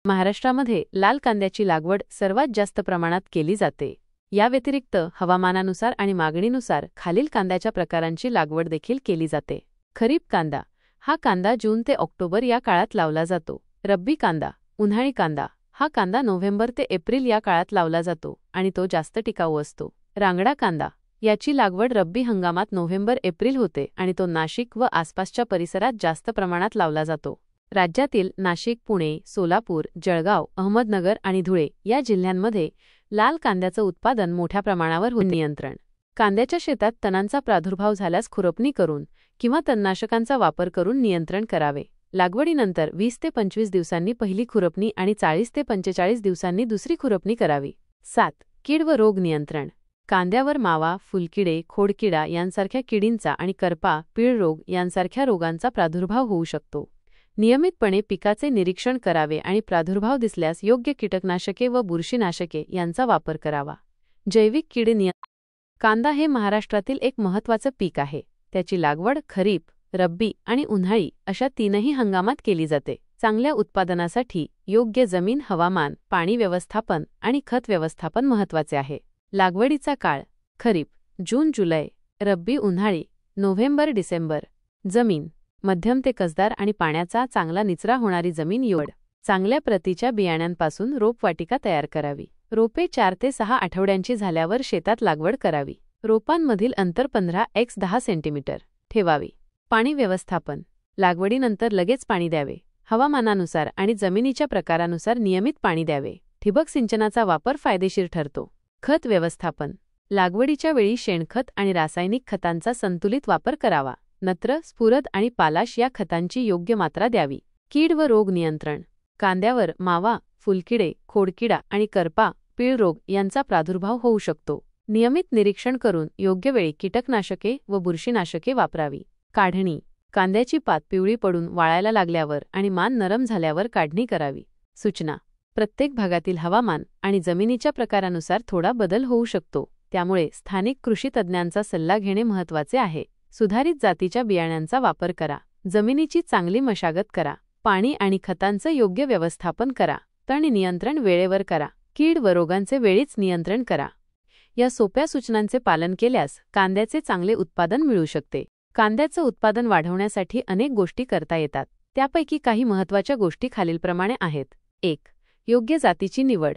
महाराष्ट्रामध्ये लाल कांद्याची लागवड सर्वात जास्त प्रमाणात केली जाते। या व्यतिरिक्त हवामानानुसार आणि मागणीनुसार खालील कांद्याच्या प्रकारांची लागवड देखील केली जाते। खरीप कांदा हा कांदा जून ते ऑक्टोबर या काळात लावला जातो। रब्बी कांदा, उन्हाळी कांदा हा कांदा नोव्हेंबर ते एप्रिल या काळात लावला जातो आणि तो जास्त टिकाऊ असतो। रांगडा कांदा याची लागवड रब्बी हंगामात नोव्हेंबर-एप्रिल होते आणि तो नाशिक व आसपासच्या परिसरात जास्त प्रमाणात लावला जातो। राज्यातील नाशिक, पुणे, सोलापूर, जळगाव, अहमदनगर आणि धुळे या जिल्ह्यांमध्ये लाल कांद्याचं उत्पादन मोठ्या प्रमाणावर होते। नियंत्रण कांद्याच्या शेतात तणांचा प्रादुर्भाव झाल्यास खुरपणी करून किंवा तणनाशकांचा वापर करून नियंत्रण करावे। लागवडीनंतर 20 ते 25 दिवसांनी पहिली खुरपणी आणि 40 ते 45 दिवसांनी दुसरी खुरपणी करावी। 7. कीड व रोग नियंत्रण कांद्यावर मावा, फुलकिडे, खोडकिडा यांसारख्या किडींचा आणि करपा, पीळ रोग यांसारख्या रोगांचा प्रादुर्भाव होऊ शकतो। नियमितपणे पिकाचे निरीक्षण करावे आणि प्रादुर्भाव दिसल्यास योग्य कीटकनाशके व बुरशीनाशके यांचा वापर करावा। जैविक कीड नियंत्रण कांदा हे महाराष्ट्रातील एक महत्त्वाचं पीक आहे। त्याची लागवड खरीप, रब्बी आणि उन्हाळी अशा तीनही हंगामात केली जाते। चांगल्या उत्पादनासाठी योग्य जमीन, हवामान, पाणी व्यवस्थापन आणि खत व्यवस्थापन महत्त्वाचे आहे। लागवडीचा काळ खरीप जून-जुलै, रब्बी उन्हाळी नोव्हेंबर-डिसेंबर। जमीन मध्यम ते कसदार आणि पाण्याचा चांगला निचरा होणारी जमीन निवड। चांगल्या प्रतीच्या बियाण्यांपासून रोपवाटिका तयार करावी। रोपे 4 ते 6 आठवड्यांची झाल्यावर शेतात लागवड करावी। रोपांमधील अंतर 15x10 सेंटीमीटर ठेवावे। पाणी व्यवस्थापन लागवडीनंतर लगेच पाणी द्यावे। हवामानानुसार आणि जमिनीच्या प्रकारानुसार नियमित पाणी द्यावे। ठिबक सिंचनाचा वापर फायदेशीर ठरतो। खत व्यवस्थापन लागवडीच्या वेळी शेणखत आणि रासायनिक खतांचा संतुलित वापर करावा। नत्र, स्फुरद आणि पालाश या खतांची योग्य मात्रा द्यावी। कीड व रोग नियंत्रण कांद्यावर मावा, फुलकिडे, खोडकिडा आणि करपा, पीळ रोग यांचा प्रादुर्भाव होऊ शकतो। नियमित निरीक्षण करून योग्य वेळी कीटकनाशके व बुरशीनाशके वापरावी। काढणी कांद्याची पात पिवळी पडून वाळायला लागल्यावर आणि मान नरम झाल्यावर काढणी करावी। सूचना प्रत्येक भागातील हवामान आणि जमिनीच्या प्रकारानुसार थोडा बदल होऊ शकतो, त्यामुळे स्थानिक कृषी तज्ज्ञांचा सल्ला घेणे महत्त्वाचे आहे। सुधारित जातीच्या बियाण्यांचा वापर करा। जमिनीची चांगली मशागत करा। पाणी आणि खतांचं योग्य व्यवस्थापन करा। तण नियंत्रण वेळेवर करा। कीड व रोगांचे वेळीच नियंत्रण करा। या सोप्या सूचनांचे पालन केल्यास कांद्याचे चांगले उत्पादन मिळू शकते। कांद्याचं उत्पादन वाढवण्यासाठी अनेक गोष्टी करता येतात। त्यापैकी काही महत्त्वाच्या गोष्टी खालीलप्रमाणे आहेत। 1. योग्य जातीची निवड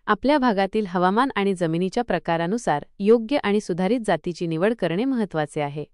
आपल्या भागातील हवामान आणि जमिनीच्या प्रकारानुसार योग्य आणि सुधारित जातीची निवड करणे महत्त्वाचे आहे।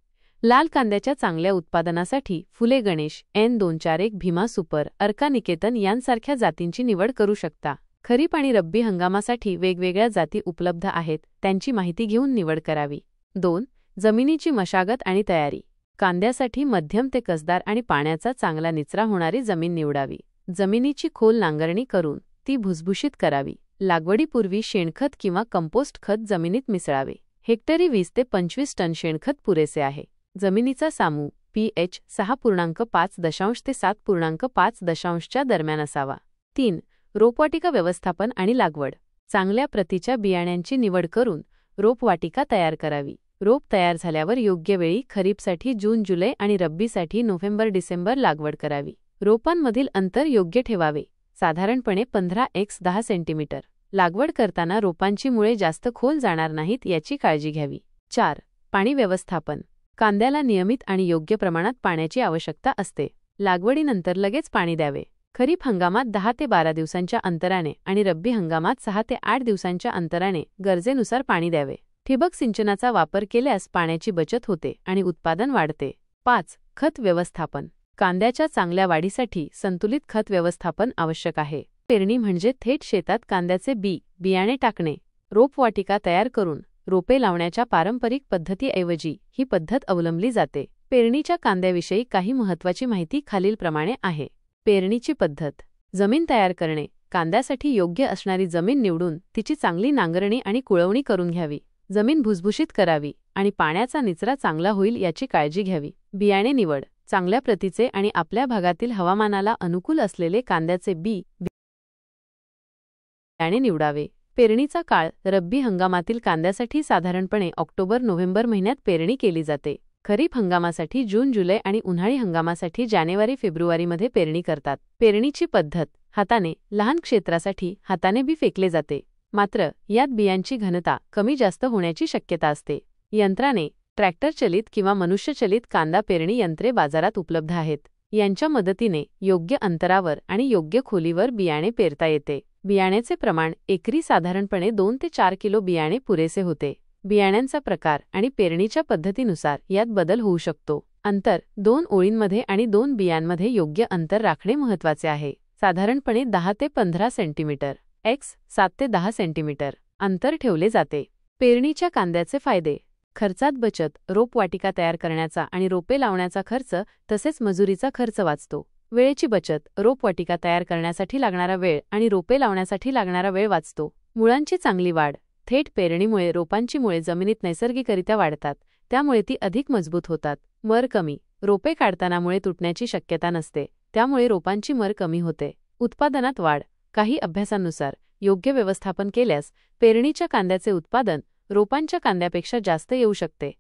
लाल कांद्याच्या चांगल्या उत्पादनासाठी फुले गणेश, N241, भीमा सुपर, अर्का निकेतन यांसारख्या जातींची निवड करू शकता। खरीप आणि रब्बी हंगामासाठी वेगवेगळ्या जाती उपलब्ध आहेत, त्यांची माहिती घेऊन निवड करावी। 2. जमिनीची मशागत आणि तयारी कांद्यासाठी मध्यम ते कसदार आणि पाण्याचा चांगला निचरा होणारी जमीन निवडावी। जमिनीची खोल नांगरणी करून ती भुसभुशीत करावी। लागवडीपूर्वी शेणखत किंवा कंपोस्ट खत जमिनीत मिसळावे। हेक्टरी 20 ते 25 टन शेणखत पुरेसे आहे। जमिनीचा सामू pH 6.5 ते 7.5 च्या दरम्यान असावा। 3. रोपवाटिका व्यवस्थापन आणि लागवड चांगल्या प्रतीच्या बियाण्यांची निवड करून रोपवाटिका तयार करावी। रोप तयार झाल्यावर योग्य वेळी खरीपसाठी जून-जुलै आणि रब्बीसाठी नोव्हेंबर-डिसेंबर लागवड करावी। रोपांमधील अंतर योग्य ठेवावे, साधारणपणे 15x10 सेंटीमीटर। लागवड करताना रोपांची मुळे जास्त खोल जाणार नाहीत याची काळजी घ्यावी। 4. पाणी व्यवस्थापन कांद्याला नियमित आणि योग्य प्रमाणात पाण्याची आवश्यकता असते। लागवडीनंतर लगेच पाणी द्यावे। खरीप हंगामात 10 ते 12 दिवसांच्या अंतराने आणि रब्बी हंगामात 6 ते 8 दिवसांच्या अंतराने गरजेनुसार पाणी द्यावे। ठिबक सिंचनाचा वापर केल्यास पाण्याची बचत होते आणि उत्पादन वाढते। 5. खत व्यवस्थापन कांद्याच्या चांगल्या वाढीसाठी संतुलित खत व्यवस्थापन आवश्यक आहे। पेरणी म्हणजे थेट शेतात कांद्याचे बियाणे टाकणे। रोपवाटिका तयार करून रोपे लावण्याच्या पारंपरिक पद्धतीऐवजी ही पद्धत अवलंबली जाते। पेरणीच्या कांद्याविषयी काही महत्त्वाची माहिती खालीलप्रमाणे आहे। पेरणीची पद्धत जमीन तयार करणे कांद्यासाठी योग्य असणारी जमीन निवडून तिची चांगली नांगरणी आणि कुळवणी करून घ्यावी। जमीन भुसभुशीत करावी आणि पाण्याचा निचरा चांगला होईल याची काळजी घ्यावी। बियाणे निवड चांगल्या प्रतीचे आणि आपल्या भागातील हवामानाला अनुकूल असलेले कांद्याचे बियाणे निवडावे। पेरणीचा काळ रब्बी हंगामातील कांद्यासाठी साधारणपणे ऑक्टोबर-नोव्हेंबर महिन्यात पेरणी केली जाते। खरीप हंगामासाठी जून जुलै आणि उन्हाळी हंगामासाठी जानेवारी फेब्रुवारीमध्ये पेरणी करतात. पेरणीची पद्धत: हाताने. लहान क्षेत्रासाठी हाताने बी फेकले जाते, मात्र यात बियांची घनता कमी जास्त होण्याची शक्यता असते. यंत्राने. ट्रॅक्टरचलित किंवा मनुष्यचलित कांदा पेरणी यंत्रे बाजारात उपलब्ध आहेत. यांच्या मदतीने योग्य अंतरावर आणि योग्य खोलीवर बियाणे पेरता येते. बियाण्याचे प्रमाण: एकरी साधारणपणे 2 ते 4 किलो बियाणे पुरेसे होते. बियाण्यांचा प्रकार आणि पेरणीच्या पद्धतीनुसार यात बदल होऊ शकतो. अंतर: 2 ओळींमध्ये आणि 2 बियांमध्ये योग्य अंतर राखणे महत्त्वाचे आहे. साधारणपणे 10 ते 15 सेंटीमीटर x 7 ते 10 सेंटीमीटर अंतर ठेवले जाते. पेरणीच्या कांद्याचे फायदे: खर्चात बचत: रोपवाटिका तयार करण्याचा आणि रोपे लावण्याचा खर्च तसेच मजुरीचा खर्च वाचतो. वेळेची बचत: रोपवाटिका तयार करण्यासाठी लागणारा वेळ आणि रोपे लावण्यासाठी लागणारा वेळ वाचतो. मुळांची चांगली वाढ: थेट पेरणीमुळे रोपांची मुळे जमिनीत नैसर्गिकरित्या वाढतात, त्यामुळे ती अधिक मजबूत होतात. मर कमी: रोपे काढताना मुळे तुटण्याची शक्यता नसते, त्यामुळे रोपांची मर कमी होते. उत्पादनात वाढ: काही अभ्यासांनुसार योग्य व्यवस्थापन केल्यास पेरणीच्या कांद्याचे उत्पादन रोपांच्या कांद्यापेक्षा जास्त येऊ शकते.